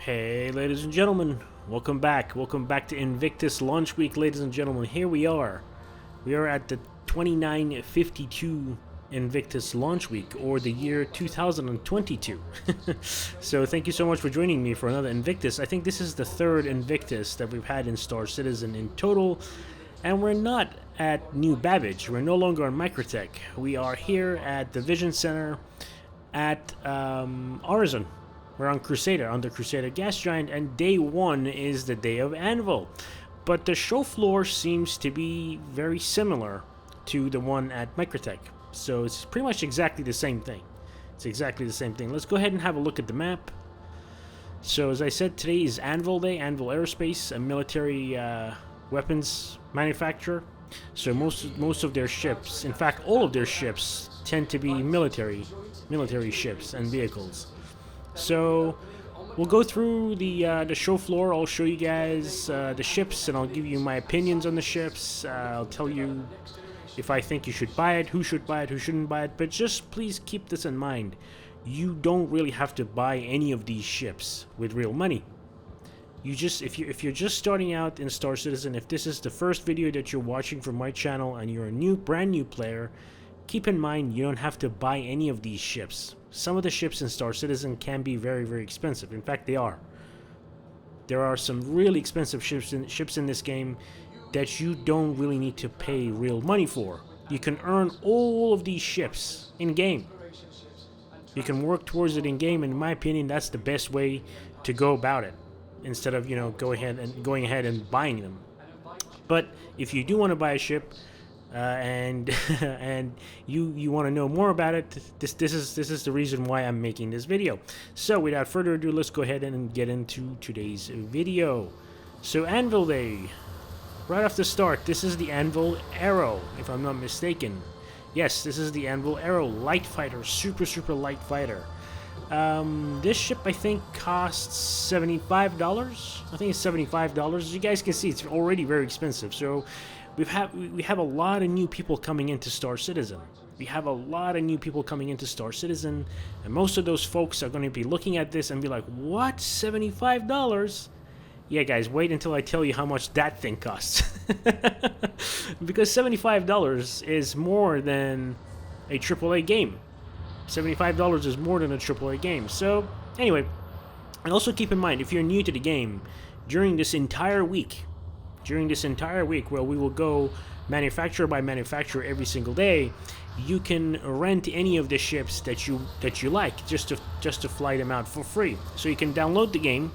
Hey, ladies and gentlemen, welcome back. Welcome back to Invictus launch week, ladies and gentlemen. Here we are. We are at the 2952 Invictus launch week, or the year 2022. So thank you so much for joining me for another Invictus. I think this is the third Invictus that we've had in Star Citizen in total, and we're not at New Babbage. We're no longer on Microtech. We are here at the Vision Center at Horizon. We're on Crusader, on the Crusader Gas Giant, and day one is the day of Anvil. But the show floor seems to be very similar to the one at Microtech. So it's pretty much exactly the same thing. It's exactly the same thing. Let's go ahead and have a look at the map. So as I said, today is Anvil Day, Anvil Aerospace, a military weapons manufacturer. So most of their ships, in fact all of their ships, tend to be military ships and vehicles. So we'll go through the show floor. I'll show you guys the ships, and I'll give you my opinions on the ships. I'll tell you if I think you should buy it, who should buy it, who shouldn't buy it. But just please keep this in mind. You don't really have to buy any of these ships with real money. You just if you're just starting out in Star Citizen, if this is the first video that you're watching from my channel and you're a brand new player, keep in mind you don't have to buy any of these ships. Some of the ships in Star Citizen can be very, very expensive. In fact, they are. There are some really expensive ships in this game that you don't really need to pay real money for. You can earn all of these ships in-game. You can work towards it in-game, and in my opinion, that's the best way to go about it, instead of, going ahead and buying them. But if you do want to buy a ship, and you want to know more about it, this is the reason why I'm making this video. So without further ado, let's go ahead and get into today's video. So Anvil Day, right off the start, this is the Anvil Arrow, if I'm not mistaken. Yes, this is the Anvil Arrow light fighter, super light fighter. This ship I think costs $75. I think it's $75. As you guys can see, it's already very expensive. So we have a lot of new people coming into Star Citizen. And most of those folks are going to be looking at this and be like, what, $75? Yeah, guys, wait until I tell you how much that thing costs. Because $75 is more than a AAA game. $75 is more than a AAA game. So anyway, and also keep in mind, if you're new to the game, during this entire week where we will go manufacturer by manufacturer every single day, you can rent any of the ships that you like, just to fly them out for free. So you can download the game,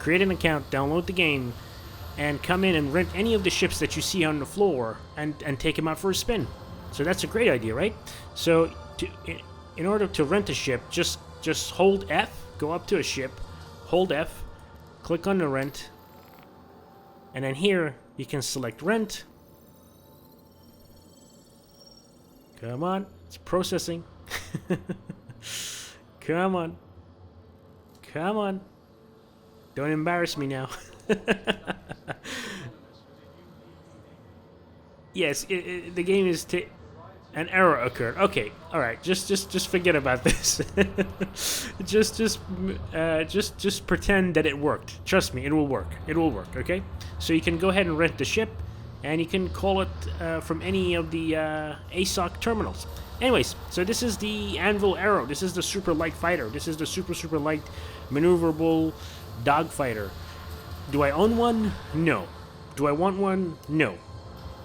create an account, download the game, and come in and rent any of the ships that you see on the floor and take them out for a spin. So that's a great idea, right? So in order to rent a ship, just hold F, go up to a ship, hold F, click on the rent, and then here you can select rent. Come on, it's processing. Come on. Don't embarrass me now. Yes, the game is an error occurred. Okay, all right. Just forget about this. just pretend that it worked. Trust me, it will work. Okay. So you can go ahead and rent the ship, and you can call it from any of the ASOC terminals. Anyways, so this is the Anvil Arrow. This is the super light fighter. This is the super light maneuverable dog fighter. Do I own one? No. Do I want one? No.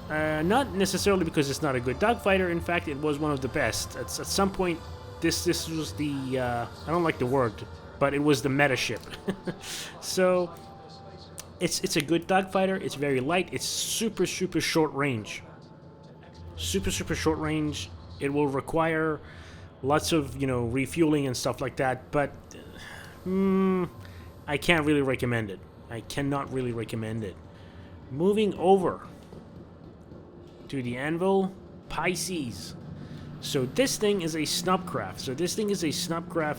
Not necessarily because it's not a good dogfighter. In fact, it was one of the best. At some point, this was the I don't like the word, but it was the meta ship. So it's a good dogfighter. It's very light. It's super short range. Super short range. It will require lots of refueling and stuff like that. But I can't really recommend it. I cannot really recommend it. Moving over to the Anvil Pisces. So this thing is a snubcraft.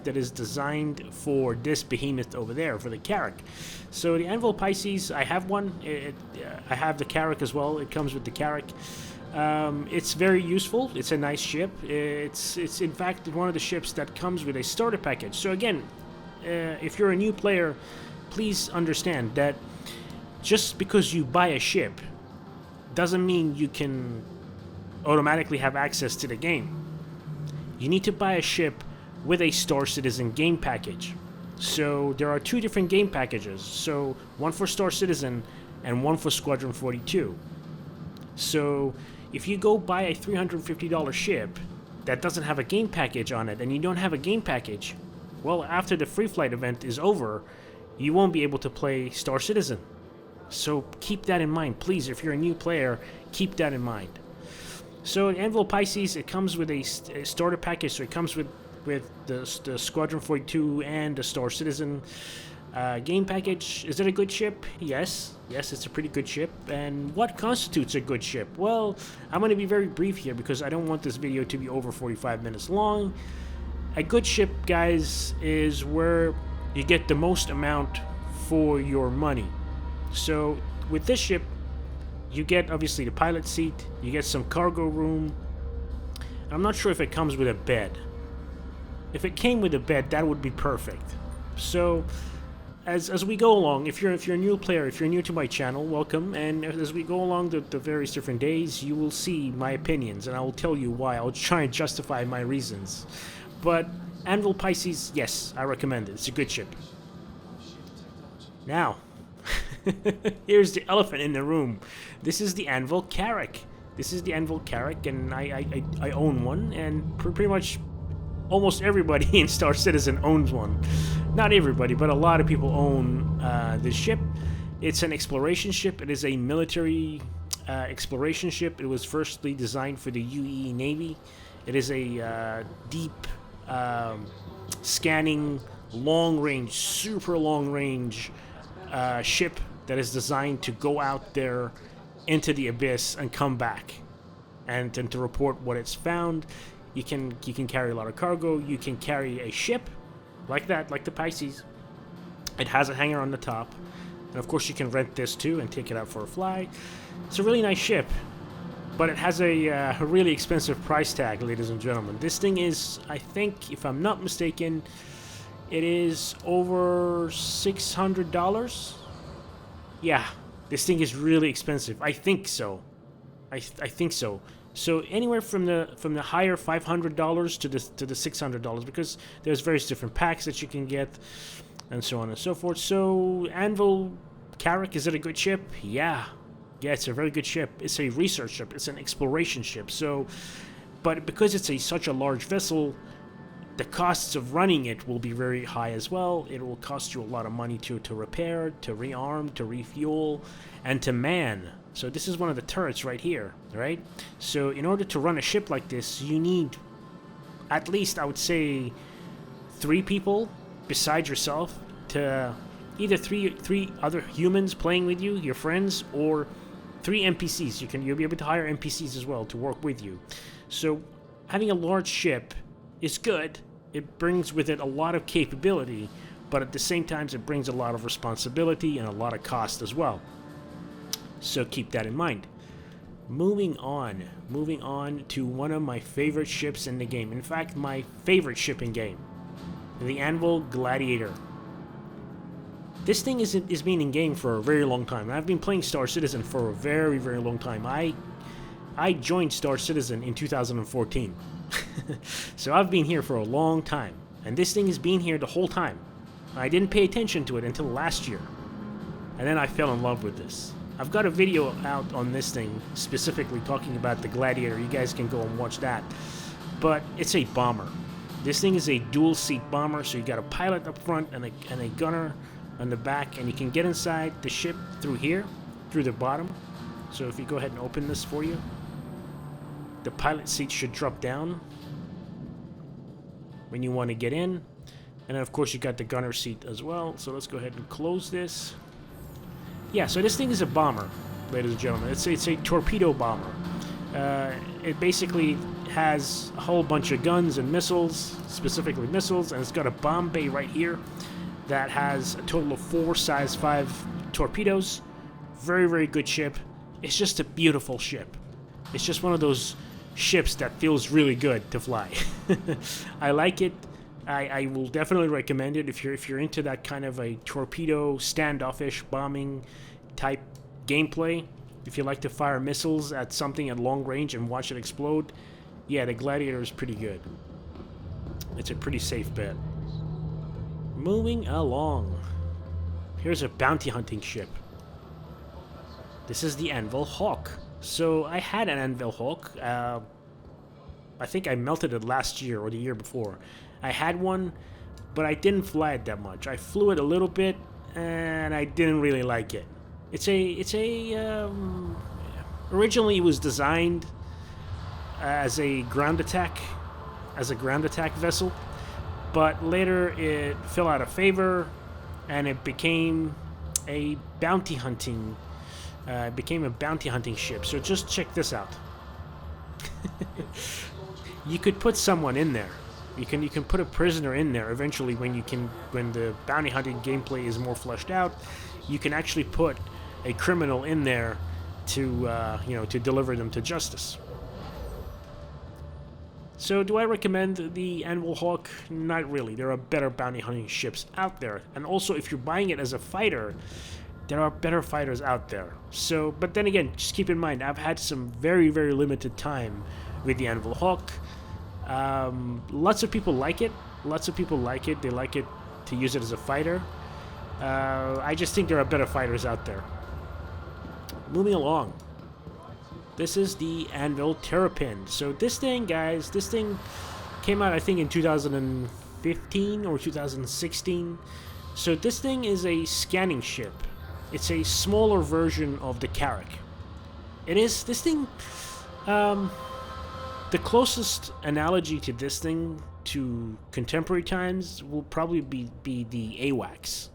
That is designed for this behemoth over there, for the Carrack. So the Anvil Pisces, I have one. I have the Carrack as well. It comes with the Carrack. It's very useful. It's a nice ship. It's in fact one of the ships that comes with a starter package. So again, if you're a new player, please understand that just because you buy a ship doesn't mean you can automatically have access to the game. You need to buy a ship with a Star Citizen game package. So there are two different game packages. So one for Star Citizen and one for Squadron 42. So if you go buy a $350 ship that doesn't have a game package on it, and you don't have a game package, well, after the free flight event is over, you won't be able to play Star Citizen. So keep that in mind, please. If you're a new player, keep that in mind. So in Anvil Pisces, it comes with a starter package. So it comes with the Squadron 42 and the Star Citizen game package. Is it a good ship? Yes, it's a pretty good ship. And what constitutes a good ship? Well, I'm going to be very brief here because I don't want this video to be over 45 minutes long. A good ship, guys, is where you get the most amount for your money. So with this ship, you get obviously the pilot seat, you get some cargo room. I'm not sure if it comes with a bed. If it came with a bed, that would be perfect. So as we go along, if you're a new player, if you're new to my channel, welcome. And as we go along the various different days, you will see my opinions, and I will tell you why. I'll try and justify my reasons. But Anvil Pisces, yes, I recommend it. It's a good ship. Now, here's the elephant in the room. This is the Anvil Carrack. This is the Anvil Carrack, and I own one, and pretty much almost everybody in Star Citizen owns one. Not everybody, but a lot of people own this ship. It's an exploration ship. It is a military exploration ship. It was firstly designed for the UE Navy. It is a deep scanning, long-range, super long-range ship that is designed to go out there into the abyss and come back and to report what it's found. You can carry a lot of cargo. You can carry a ship like that, like the Pisces. It has a hangar on the top, and of course you can rent this too and take it out for a fly. It's a really nice ship, but it has a really expensive price tag, ladies and gentlemen. This thing is, I think, if I'm not mistaken, it is over $600. Yeah, this thing is really expensive. I think so. I think so. So anywhere from the higher $500 to the $600, because there's various different packs that you can get, and so on and so forth. So Anvil Carrack, is it a good ship? Yeah, it's a very good ship. It's a research ship. It's an exploration ship. So, but because it's such a large vessel, the costs of running it will be very high as well. It will cost you a lot of money to repair, to rearm, to refuel, and to man. So this is one of the turrets right here, right? So in order to run a ship like this, you need at least, I would say, 3 people besides yourself, to either three other humans playing with you, your friends, or 3 NPCs. You'll be able to hire NPCs as well to work with you. So having a large ship is good. It brings with it a lot of capability, but at the same time it brings a lot of responsibility and a lot of cost as well. So keep that in mind. Moving on to one of my favorite ships in the game. In fact, my favorite ship in game, the Anvil Gladiator. This thing has been in game for a very long time. I've been playing Star Citizen for a very, very long time. I joined Star Citizen in 2014. So I've been here for a long time, and this thing has been here the whole time. I didn't pay attention to it until last year, and then I fell in love with this. I've got a video out on this thing specifically talking about the Gladiator. You guys can go and watch that. But it's a bomber. This thing is a dual seat bomber, so you got a pilot up front and a gunner on the back, and you can get inside the ship through here, through the bottom. So if you go ahead and open this for you, the pilot seat should drop down when you want to get in. And then of course you got the gunner seat as well. So let's go ahead and close this. Yeah, so this thing is a bomber, ladies and gentlemen. It's a torpedo bomber. It basically has a whole bunch of guns and missiles, specifically missiles, and it's got a bomb bay right here that has a total of 4 size 5 torpedoes. Very, very good ship. It's just a beautiful ship. It's just one of those ships that feels really good to fly. I like it. I will definitely recommend it if you're into that kind of a torpedo standoffish bombing type gameplay. If you like to fire missiles at something at long range and watch it explode, yeah, the Gladiator is pretty good. It's a pretty safe bet. Moving along. Here's a bounty hunting ship. This is the Anvil Hawk. So I had an Anvil Hawk. I think I melted it last year or the year before. I had one, but I didn't fly it that much. I flew it a little bit, and I didn't really like it. Originally it was designed as a ground attack vessel, but later it fell out of favor, and it became a bounty hunting ship. So just check this out. You could put someone in there. You can put a prisoner in there eventually when the bounty hunting gameplay is more fleshed out. You can actually put a criminal in there to to deliver them to justice. So do I recommend the Anvil Hawk? Not really. There are better bounty hunting ships out there. And also, if you're buying it as a fighter, there are better fighters out there. So, but then again, just keep in mind, I've had some very, very limited time with the Anvil Hawk. Lots of people like it. They like it to use it as a fighter. I just think there are better fighters out there. Moving along. This is the Anvil Terrapin. So this thing, guys, came out I think in 2015 or 2016. So this thing is a scanning ship. It's a smaller version of the Carrack. This thing, the closest analogy to this thing to contemporary times will probably be the AWACS.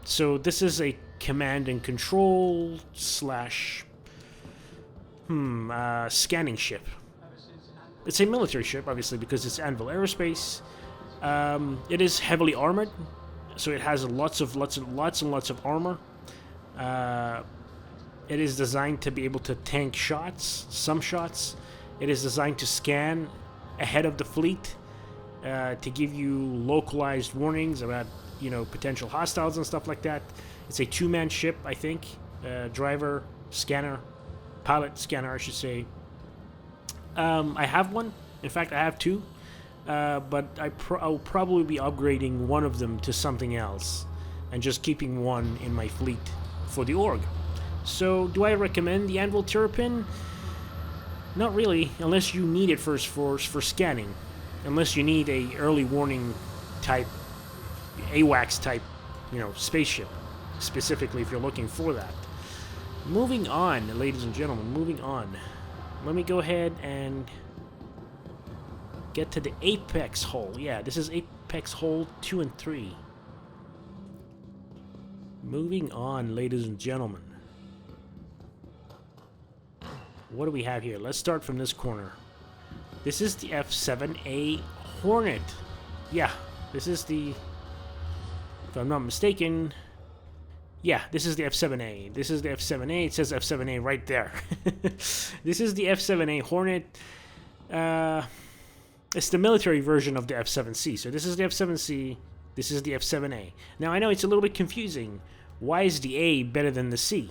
So this is a command and control / scanning ship. It's a military ship, obviously, because it's Anvil Aerospace. It is heavily armored, so it has lots and lots of armor. It is designed to be able to tank some shots. It is designed to scan ahead of the fleet, to give you localized warnings about potential hostiles and stuff like that. It's a two-man ship, I think. Driver, scanner, pilot, scanner, I should say. I have one. In fact, I have two. But I'll probably be upgrading one of them to something else and just keeping one in my fleet for the org. So, do I recommend the Anvil Terrapin? Not really, unless you need it for scanning. Unless you need a early warning type, AWACS type, spaceship. Specifically, if you're looking for that. Moving on, ladies and gentlemen, moving on. Let me go ahead and get to the Apex hull. Yeah, this is Apex hull 2 and 3. Moving on, ladies and gentlemen. What do we have here? Let's start from this corner. This is the F7A Hornet. Yeah, this is the... If I'm not mistaken... Yeah, this is the F7A. This is the F7A. It says F7A right there. This is the F7A Hornet. It's the military version of the F7C. So this is the F7C. This is the F7A. Now, I know it's a little bit confusing. Why is the A better than the C?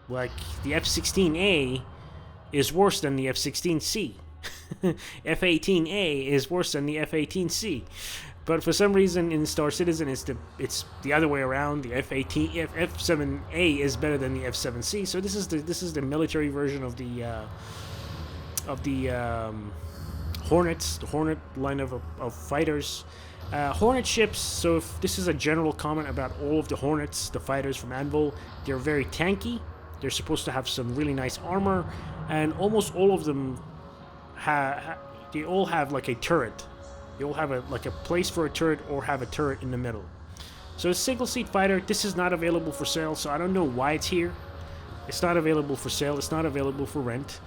Like, the F-16A is worse than the F-16C. F-18A is worse than the F-18C. But for some reason in Star Citizen, it's the other way around. The F7A is better than the F7C. So this is the military version of the Hornets, the Hornet line of fighters. Hornet ships. So if this is a general comment about all of the Hornets, the fighters from Anvil, they're very tanky. They're supposed to have some really nice armor, and almost all of them they all have like a turret. They all have a place for a turret or have a turret in the middle. So a single-seat fighter. This is not available for sale, so I don't know why it's here. It's not available for sale. It's not available for rent.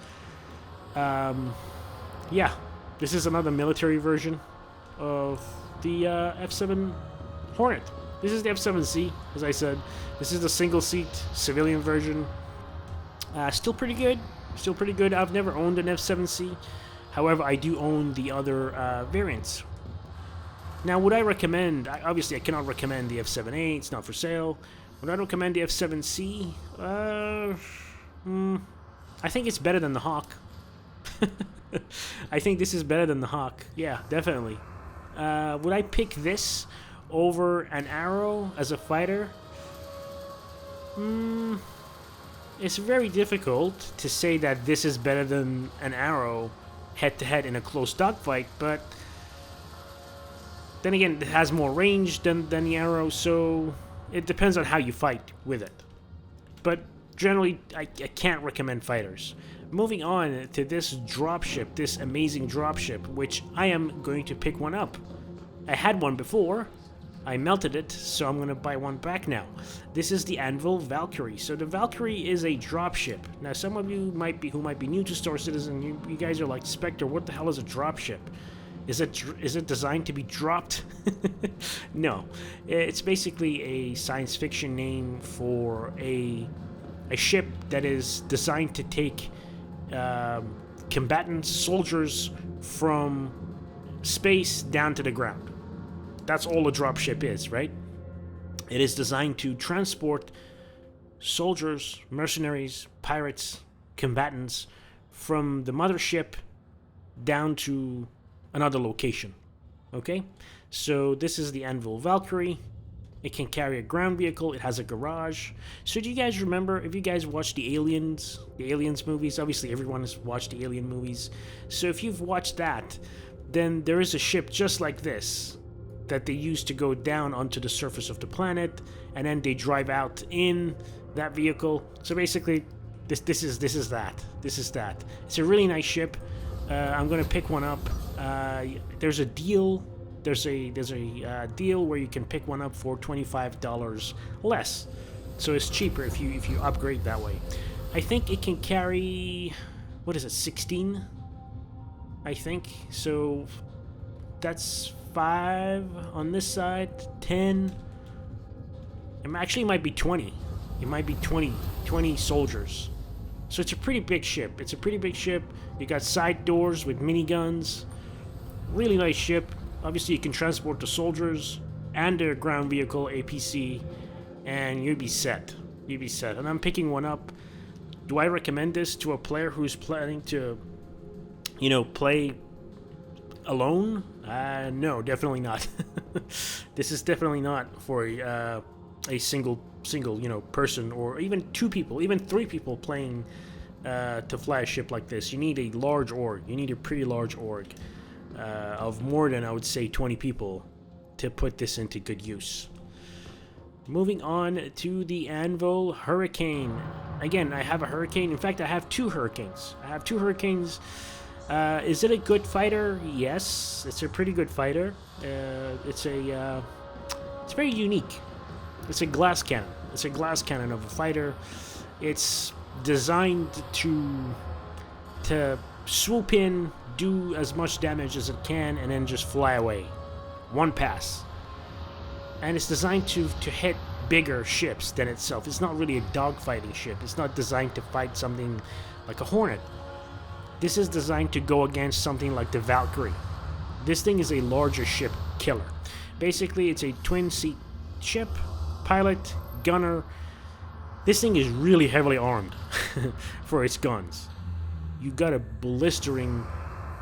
Yeah, this is another military version of the F7 Hornet. This is the F7C, as I said. This is the single-seat civilian version. Still pretty good. I've never owned an F7C. However, I do own the other variants. Now, would I recommend... Obviously, I cannot recommend the F7A. It's not for sale. Would I recommend the F7C? I think it's better than the Hawk. I think this is better than the Hawk. Yeah, definitely. Would I pick this over an Arrow as a fighter? It's very difficult to say that this is better than an Arrow head-to-head in a close dogfight, but then again, it has more range than the Arrow, so it depends on how you fight with it. But generally, I can't recommend fighters. Moving on to this dropship, this amazing dropship, which I am going to pick one up. I had one before. I melted it, so I'm going to buy one back now. This is the Anvil Valkyrie. So the Valkyrie is a dropship. Now, some of you who might be new to Star Citizen, you guys are like, Spectre, what the hell is a dropship? Is it designed to be dropped? No. It's basically a science fiction name for a ship that is designed to take combatants, soldiers from space down to the ground. That's all a dropship is, right? It is designed to transport soldiers, mercenaries, pirates, combatants from the mothership down to another location. Okay? So this is the Anvil Valkyrie. It can carry a ground vehicle. It has a garage. So do you guys remember, if you guys watched the Aliens movies, obviously everyone has watched the Alien movies. So if you've watched that, then there is a ship just like this that they use to go down onto the surface of the planet, and then they drive out in that vehicle. So basically, this is that. It's a really nice ship. I'm gonna pick one up. There's a deal. There's a deal where you can pick one up for $25 less, so it's cheaper if you upgrade that way. I think it can carry, what is it, 16? I think so. That's 5 on this side, 10. It actually might be 20. It might be 20 soldiers. So it's a pretty big ship. You got side doors with miniguns. Really nice ship. Obviously, you can transport the soldiers and their ground vehicle, APC, and you'd be set. And I'm picking one up. Do I recommend this to a player who's planning to, play alone? No, definitely not. This is definitely not for a single, person, or even 2 people, even 3 people playing to fly a ship like this. You need a large org. You need a pretty large org. Of more than, I would say, 20 people to put this into good use. Moving on to the Anvil Hurricane. Again, I have a Hurricane. In fact, I have 2 Hurricanes. Is it a good fighter? Yes, it's a pretty good fighter. It's very unique. It's a glass cannon. It's a glass cannon of a fighter. It's designed to swoop in, do as much damage as it can, and then just fly away. One pass. And it's designed to hit bigger ships than itself. It's not really a dogfighting ship. It's not designed to fight something like a Hornet. This is designed to go against something like the Valkyrie. This thing is a larger ship killer. Basically, it's a twin-seat ship, pilot, gunner. This thing is really heavily armed for its guns. You got a blistering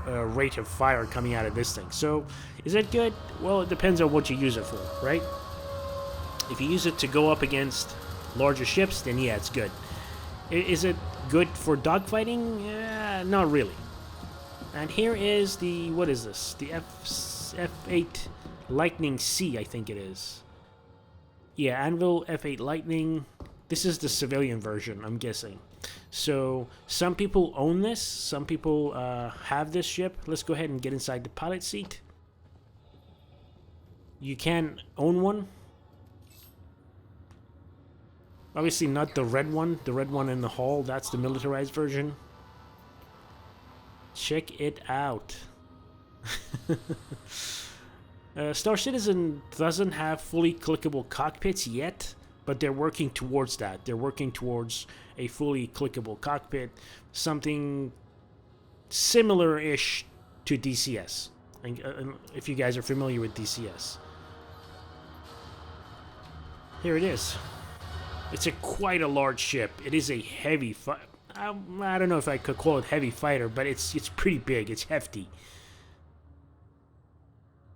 rate of fire coming out of this thing. So, is it good? Well, it depends on what you use it for, right? If you use it to go up against larger ships, then yeah, it's good. Is it good for dogfighting? Not really. And here is the, what is this? The F8 Lightning C, I think it is. Yeah, Anvil F8 Lightning. This is the civilian version, I'm guessing. So, some people own this. Some people have this ship. Let's go ahead and get inside the pilot seat. You can own one. Obviously not the red one. The red one in the hull, that's the militarized version. Check it out. Star Citizen doesn't have fully clickable cockpits yet, but they're working towards that. They're working towards a fully clickable cockpit, something similar-ish to DCS. And if you guys are familiar with DCS. Here it is. It's quite a large ship. It is a heavy I don't know if I could call it heavy fighter, but it's pretty big. It's hefty.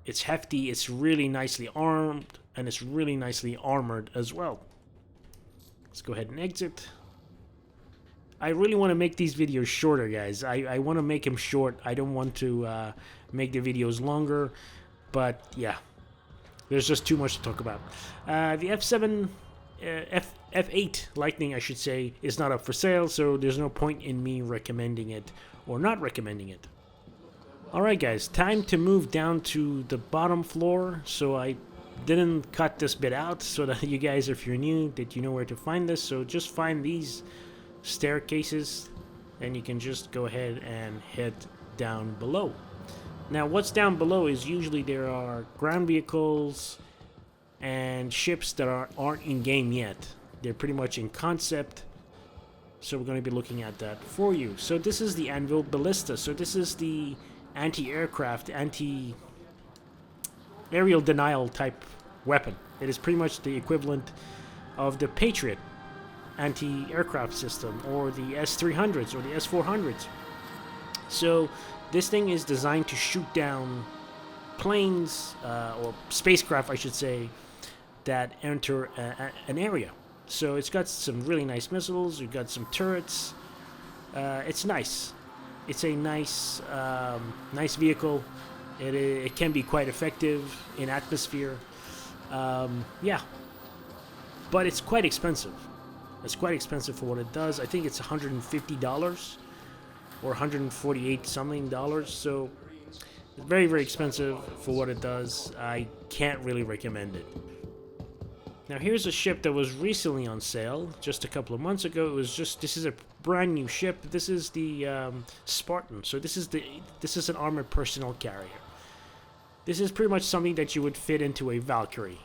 It's hefty. It's really nicely armed, and it's really nicely armored as well. Let's go ahead and exit. I really want to make these videos shorter, guys. I want to make them short. I don't want to make the videos longer, but yeah, there's just too much to talk about. The F7, F8 Lightning, I should say, is not up for sale, so there's no point in me recommending it or not recommending it. Alright guys, time to move down to the bottom floor. So I didn't cut this bit out so that you guys, if you're new, that you know where to find this. So just find these staircases and you can just go ahead and head down below. Now what's down below is usually there are ground vehicles and ships that aren't in game yet. They're pretty much in concept. So we're going to be looking at that for you. So this is the Anvil Ballista. So this is the anti-aircraft, anti-aerial denial type weapon. It is pretty much the equivalent of the Patriot anti-aircraft system, or the S-300s, or the S-400s. So this thing is designed to shoot down planes, or spacecraft, I should say, that enter an area. So it's got some really nice missiles, you've got some turrets. It's nice. It's a nice nice vehicle. It can be quite effective in atmosphere. Yeah. But it's quite expensive. It's quite expensive for what it does. I think it's $150 or $148 something dollars. So it's very, very expensive for what it does. I can't really recommend it. Now here's a ship that was recently on sale just a couple of months ago. This is a brand new ship. This is the Spartan. So this is an armored personnel carrier. This is pretty much something that you would fit into a Valkyrie.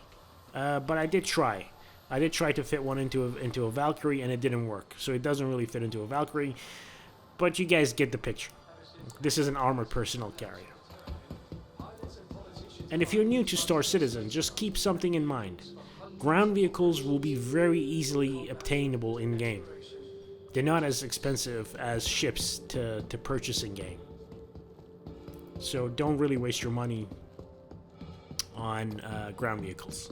But I did try. I did try to fit one into a Valkyrie and it didn't work. So it doesn't really fit into a Valkyrie. But you guys get the picture. This is an armored personnel carrier. And if you're new to Star Citizen, just keep something in mind. Ground vehicles will be very easily obtainable in-game. They're not as expensive as ships to purchase in-game. So don't really waste your money on ground vehicles.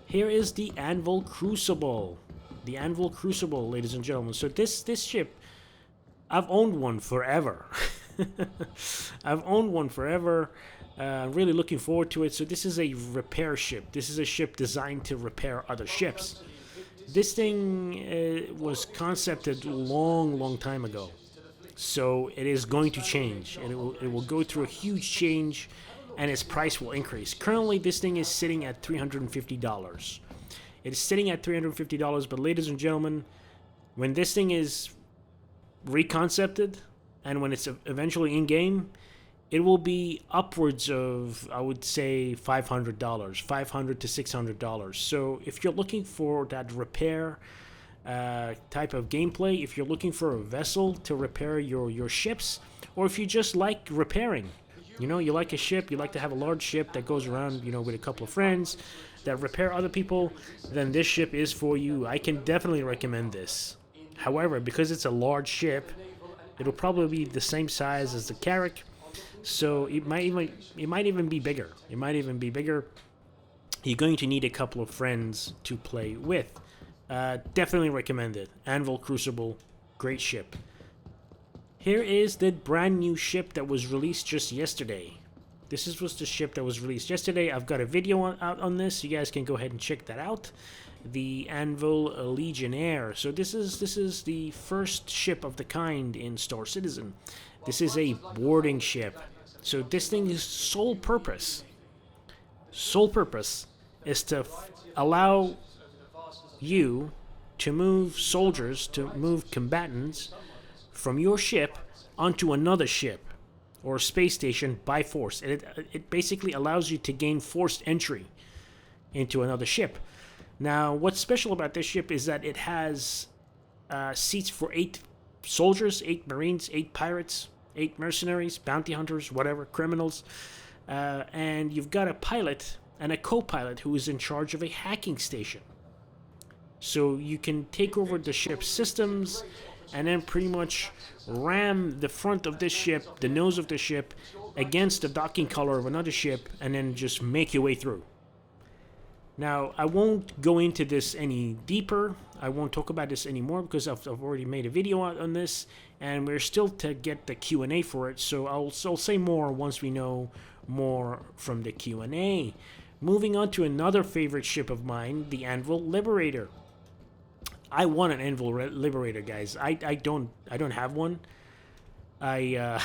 Here is the Anvil Crucible. The Anvil Crucible, ladies and gentlemen. So this ship, I've owned one forever. I've owned one forever. Really looking forward to it. So this is a repair ship. This is a ship designed to repair other ships. This thing was concepted long time ago. So it is going to change. And it will go through a huge change and its price will increase. Currently this thing is sitting at $350. It is sitting at $350, but ladies and gentlemen, when this thing is reconcepted and when it's eventually in game, it will be upwards of, I would say, $500, $500 to $600. So if you're looking for that repair type of gameplay, if you're looking for a vessel to repair your ships, or if you just like repairing, you know, you like a ship, you like to have a large ship that goes around, you know, with a couple of friends that repair other people, then this ship is for you. I can definitely recommend this. However, because it's a large ship, it'll probably be the same size as the Carrack. So it might even be bigger. It might even be bigger. You're going to need a couple of friends to play with. Definitely recommend it. Anvil Crucible, great ship. Here is the brand new ship that was released just yesterday. This was the ship that was released yesterday. I've got a video out on this. You guys can go ahead and check that out. The Anvil Legionnaire. So this is the first ship of the kind in Star Citizen. This is a boarding ship. So this thing's sole purpose is to allow you to move soldiers, to move combatants from your ship onto another ship or space station by force. It basically allows you to gain forced entry into another ship. Now, what's special about this ship is that it has seats for 8 soldiers, 8 Marines, 8 pirates, 8 mercenaries, bounty hunters, whatever, criminals. And you've got a pilot and a co-pilot who is in charge of a hacking station. So you can take over the ship's systems and then pretty much ram the front of this ship, the nose of the ship, against the docking collar of another ship, and then just make your way through. Now, I won't go into this any deeper. I won't talk about this anymore because I've already made a video on this, and we're still to get the Q&A for it, so I'll say more once we know more from the Q&A. Moving on to another favorite ship of mine, the Anvil Liberator. I want an Anvil Liberator, guys. I don't have one. I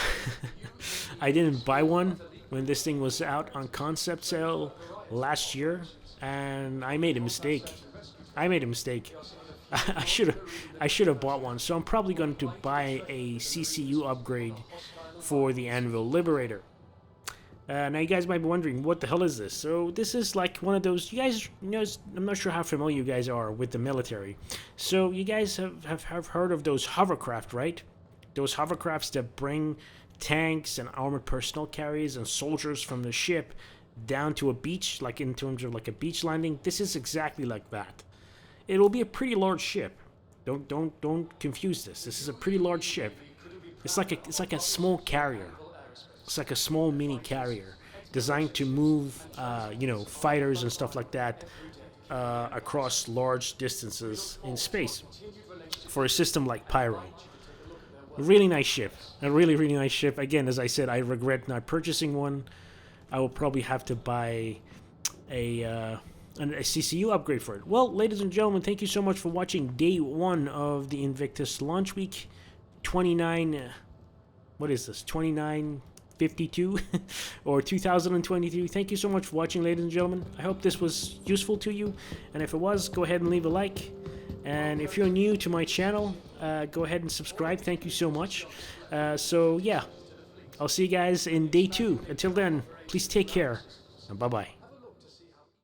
I didn't buy one when this thing was out on concept sale last year, and I made a mistake. I should have bought one. So I'm probably going to buy a CCU upgrade for the Anvil Liberator. Now you guys might be wondering, what the hell is this? So this is like one of those, you guys, I'm not sure how familiar you guys are with the military. So you guys have heard of those hovercraft, right? Those hovercrafts that bring tanks and armored personnel carriers and soldiers from the ship down to a beach, like in terms of like a beach landing. This is exactly like that. It'll be a pretty large ship. Don't confuse this. This is a pretty large ship. It's like a small carrier. It's like a small mini carrier designed to move, fighters and stuff like that across large distances in space for a system like Pyro. A really nice ship. A really, really nice ship. Again, as I said, I regret not purchasing one. I will probably have to buy a CCU upgrade for it. Well, ladies and gentlemen, thank you so much for watching day 1 of the Invictus launch week 29. What is this? 2952 or 2022. Thank you so much for watching, ladies and gentlemen. I hope this was useful to you, and if it was, go ahead and leave a like. And if you're new to my channel, go ahead and subscribe. Thank you so much. So yeah, I'll see you guys in day 2. Until then, please take care, and bye-bye.